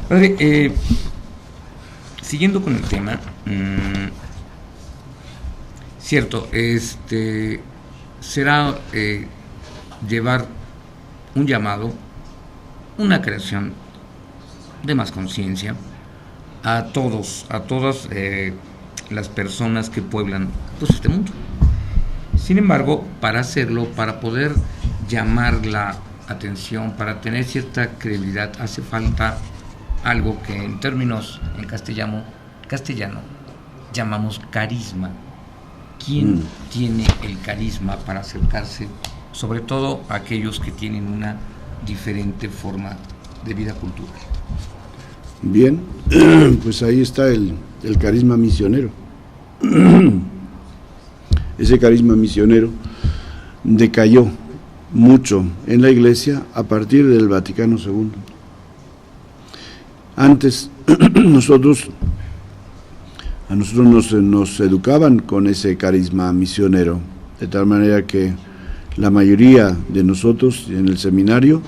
Padre, siguiendo con el tema, cierto, será llevar un llamado, una creación de más conciencia a todos, a todas las personas que pueblan pues este mundo. Sin embargo, para hacerlo, para poder llamar la atención, para tener cierta credibilidad, hace falta algo que en términos en castellano llamamos carisma. ¿Quién tiene el carisma para acercarse, sobre todo a aquellos que tienen una diferente forma de vida cultural? Bien, pues ahí está el carisma misionero. Ese carisma misionero decayó mucho en la Iglesia a partir del Vaticano II. Antes a nosotros nos educaban con ese carisma misionero, de tal manera que la mayoría de nosotros en el seminario,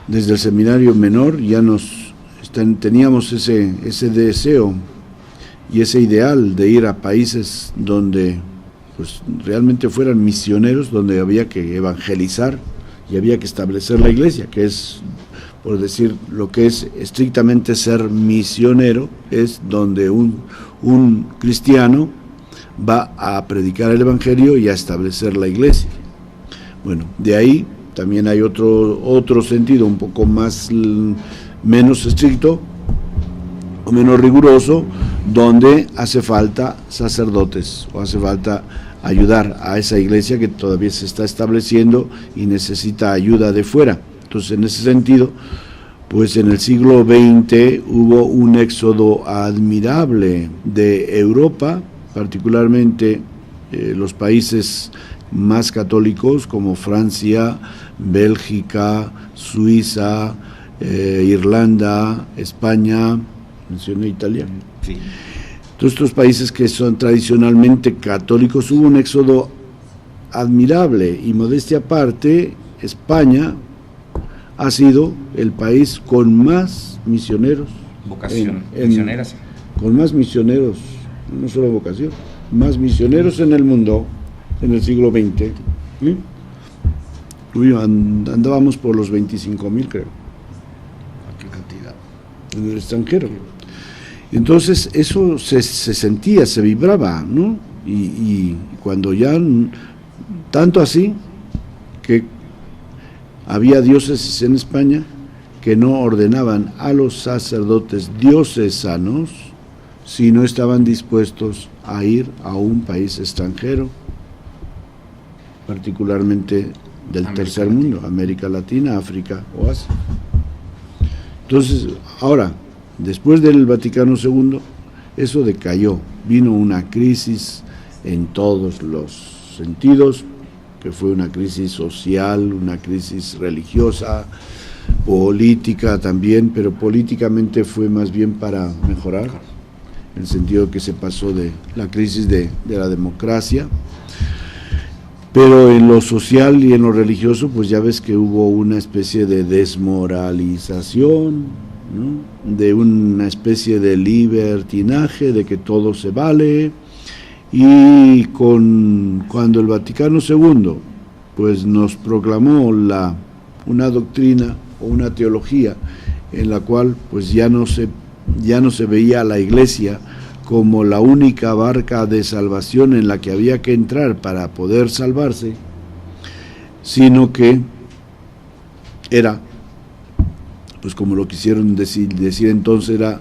desde el seminario menor, ya teníamos ese deseo y ese ideal de ir a países donde pues realmente fueran misioneros, donde había que evangelizar y había que establecer la iglesia, que es, por decir, lo que es estrictamente ser misionero, es donde un cristiano va a predicar el evangelio y a establecer la iglesia. Bueno, de ahí también hay otro sentido un poco menos estricto o menos riguroso, donde hace falta sacerdotes o hace falta ayudar a esa iglesia que todavía se está estableciendo y necesita ayuda de fuera. Entonces, en ese sentido, pues en el siglo XX hubo un éxodo admirable de Europa, particularmente los países más católicos como Francia, Bélgica, Suiza, Irlanda, España, mencioné Italia. Sí. Todos estos países que son tradicionalmente católicos, hubo un éxodo admirable, y modestia aparte, España ha sido el país con más misioneros. Vocación, misioneras. Con más misioneros, no solo vocación, más misioneros en el mundo en el siglo XX. ¿Sí? Andábamos por los 25,000, creo. ¿Qué cantidad? En el extranjero. Entonces eso se sentía, se vibraba, ¿no? Y cuando ya, tanto así, que había diócesis en España que no ordenaban a los sacerdotes diocesanos si no estaban dispuestos a ir a un país extranjero, particularmente del tercer mundo, América Latina, África o Asia. Entonces, ahora, después del Vaticano II, eso decayó, vino una crisis en todos los sentidos, que fue una crisis social, una crisis religiosa, política también, pero políticamente fue más bien para mejorar, en el sentido que se pasó de la crisis de la democracia. Pero en lo social y en lo religioso, pues ya ves que hubo una especie de desmoralización, ¿no? De una especie de libertinaje, de que todo se vale, y cuando el Vaticano II pues nos proclamó una doctrina o una teología en la cual pues ya no se veía a la Iglesia como la única barca de salvación en la que había que entrar para poder salvarse, sino que era, pues como lo quisieron decir entonces, era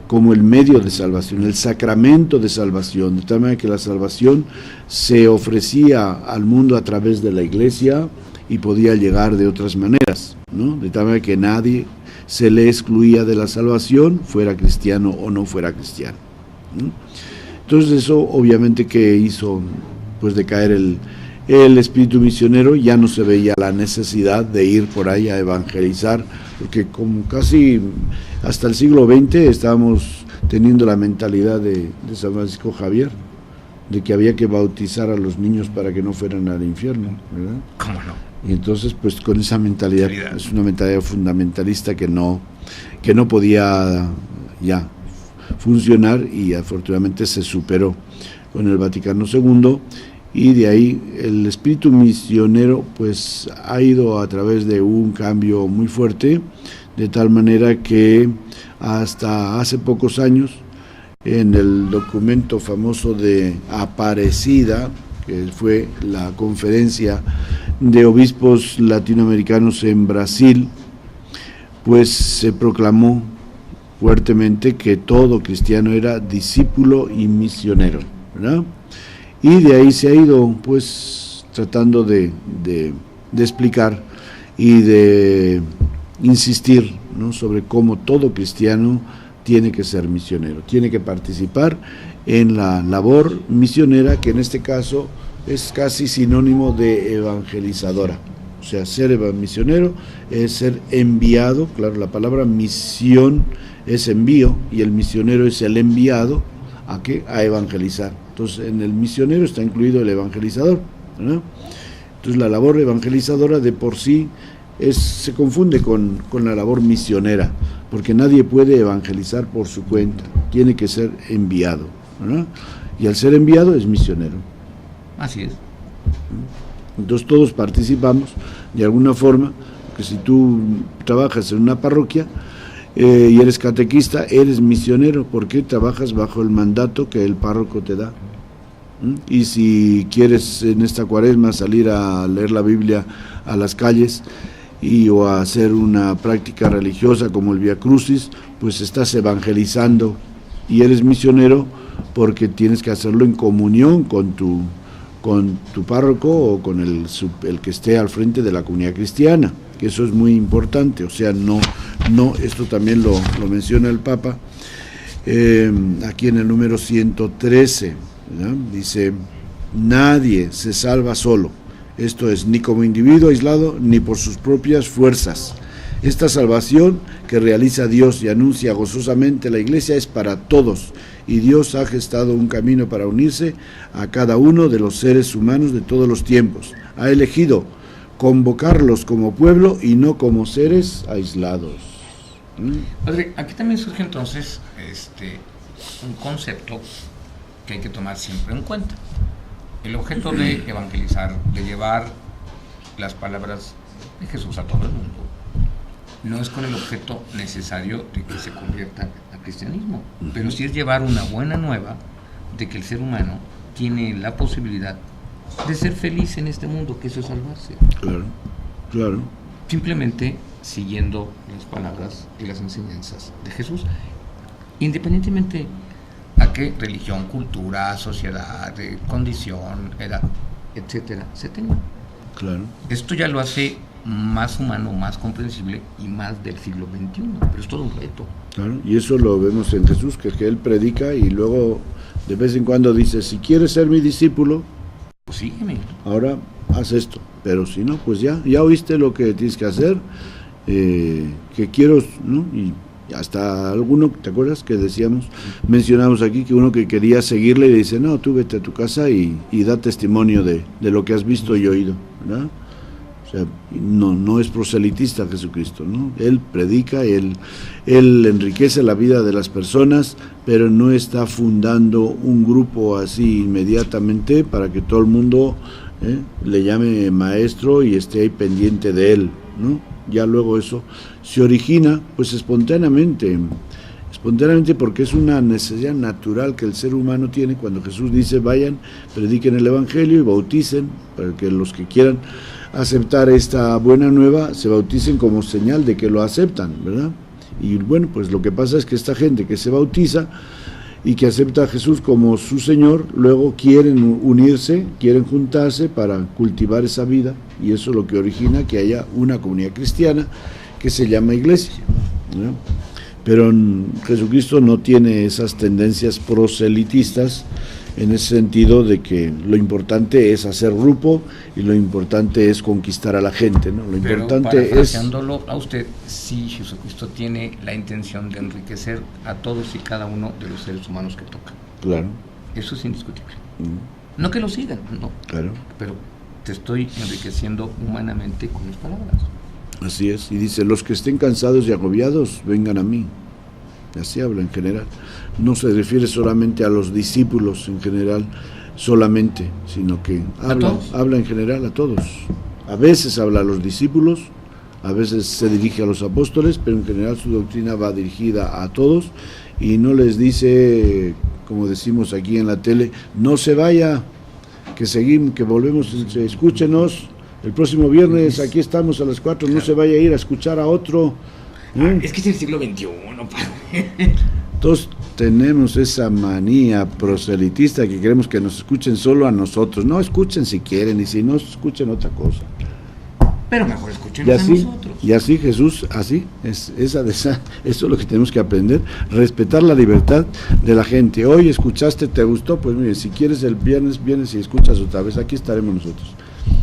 como el medio de salvación, el sacramento de salvación, de tal manera que la salvación se ofrecía al mundo a través de la Iglesia y podía llegar de otras maneras, ¿no? De tal manera que nadie se le excluía de la salvación, fuera cristiano o no fuera cristiano, ¿no? Entonces eso obviamente que hizo pues decaer el espíritu misionero, ya no se veía la necesidad de ir por ahí a evangelizar, porque como casi hasta el siglo XX estábamos teniendo la mentalidad de San Francisco Javier, de que había que bautizar a los niños para que no fueran al infierno, ¿verdad? ¿Cómo no? Y entonces, pues con esa mentalidad, es una mentalidad fundamentalista que no podía ya funcionar, y afortunadamente se superó con el Vaticano II, y de ahí el espíritu misionero pues ha ido a través de un cambio muy fuerte, de tal manera que hasta hace pocos años, en el documento famoso de Aparecida, que fue la conferencia de obispos latinoamericanos en Brasil, pues se proclamó fuertemente que todo cristiano era discípulo y misionero, ¿verdad? Y de ahí se ha ido pues tratando de explicar y de insistir, ¿no?, sobre cómo todo cristiano tiene que ser misionero, tiene que participar en la labor misionera, que en este caso es casi sinónimo de evangelizadora. O sea, ser misionero es ser enviado. Claro, la palabra misión es envío, y el misionero es el enviado ¿a qué? A evangelizar. Entonces, en el misionero está incluido el evangelizador, ¿no? Entonces, la labor evangelizadora de por sí se confunde con la labor misionera, porque nadie puede evangelizar por su cuenta, tiene que ser enviado, ¿no? Y al ser enviado es misionero. Así es. Entonces todos participamos de alguna forma, que si tú trabajas en una parroquia y eres catequista, eres misionero, porque trabajas bajo el mandato que el párroco te da. Y si quieres en esta cuaresma salir a leer la Biblia a las calles o a hacer una práctica religiosa como el Vía Crucis, pues estás evangelizando y eres misionero, porque tienes que hacerlo en comunión con tu párroco o con el que esté al frente de la comunidad cristiana, que eso es muy importante. O sea, no esto también lo menciona el Papa aquí en el número 113, ¿verdad? Dice: nadie se salva solo, esto es, ni como individuo aislado, ni por sus propias fuerzas. Esta salvación que realiza Dios y anuncia gozosamente la Iglesia es para todos, y Dios ha gestado un camino para unirse a cada uno de los seres humanos de todos los tiempos. Ha elegido convocarlos como pueblo y no como seres aislados. Padre, aquí también surge entonces un concepto que hay que tomar siempre en cuenta. El objeto de evangelizar, de llevar las palabras de Jesús a todo el mundo, no es con el objeto necesario de que se convierta al cristianismo, pero sí es llevar una buena nueva de que el ser humano tiene la posibilidad de ser feliz en este mundo, que eso es salvarse. Claro. Simplemente siguiendo las palabras y las enseñanzas de Jesús, independientemente a qué religión, cultura, sociedad, condición, edad, etcétera, se tenga. Claro. Esto ya lo hace más humano, más comprensible y más del siglo XXI, pero es todo un reto. Claro, y eso lo vemos en Jesús, que Él predica y luego de vez en cuando dice: si quieres ser mi discípulo, pues sígueme. Ahora haz esto, pero si no, pues ya oíste lo que tienes que hacer, que quiero, ¿no? Y hasta alguno, ¿te acuerdas que mencionamos aquí que uno que quería seguirle y le dice: no, tú vete a tu casa y da testimonio de lo que has visto y oído, ¿verdad? O sea, no es proselitista Jesucristo, ¿no? Él predica, él enriquece la vida de las personas, pero no está fundando un grupo así inmediatamente para que todo el mundo le llame maestro y esté ahí pendiente de él, ¿no? Ya luego eso se origina pues espontáneamente, porque es una necesidad natural que el ser humano tiene. Cuando Jesús dice: vayan, prediquen el Evangelio y bauticen, para que los que quieran aceptar esta buena nueva se bauticen como señal de que lo aceptan, ¿verdad? Y bueno, pues lo que pasa es que esta gente que se bautiza y que acepta a Jesús como su Señor, luego quieren unirse, quieren juntarse para cultivar esa vida, y eso es lo que origina que haya una comunidad cristiana que se llama iglesia, ¿no? Pero Jesucristo no tiene esas tendencias proselitistas, en ese sentido de que lo importante es hacer grupo y lo importante es conquistar a la gente, ¿no? Lo importante es... Parafraseándolo a usted, sí, Jesucristo tiene la intención de enriquecer a todos y cada uno de los seres humanos que toca. Claro. Eso es indiscutible. No que lo sigan, no. Claro. Pero te estoy enriqueciendo humanamente con mis palabras. Así es. Y dice, los que estén cansados y agobiados, vengan a mí. Así habla en general. No se refiere solamente a los discípulos en general, solamente, sino que habla en general a todos. A veces habla a los discípulos, a veces se dirige a los apóstoles, pero en general su doctrina va dirigida a todos y no les dice, como decimos aquí en la tele, no se vaya, que seguimos, que volvemos, escúchenos, el próximo viernes aquí estamos a las 4, no se vaya a ir a escuchar a otro. Es que es el siglo XXI, padre. Todos tenemos esa manía proselitista que queremos que nos escuchen solo a nosotros. No escuchen si quieren, y si no, escuchen otra cosa. Pero mejor escuchenos a nosotros. Y así Jesús, así, eso es lo que tenemos que aprender, respetar la libertad de la gente. Hoy escuchaste, te gustó, pues mire, si quieres el viernes, vienes y escuchas otra vez, aquí estaremos nosotros.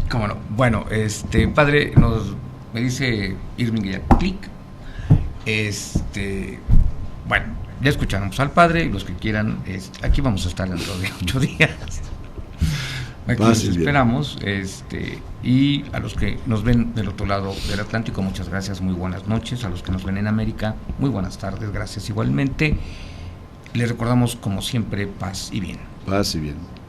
Cómo no. Bueno, padre, me dice Irving ya, clic. Bueno, ya escuchamos al padre y los que quieran, aquí vamos a estar dentro de 8 días. Aquí los esperamos, y a los que nos ven del otro lado del Atlántico, muchas gracias, muy buenas noches. A los que nos ven en América, muy buenas tardes, gracias igualmente. Les recordamos, como siempre, paz y bien. Paz y bien.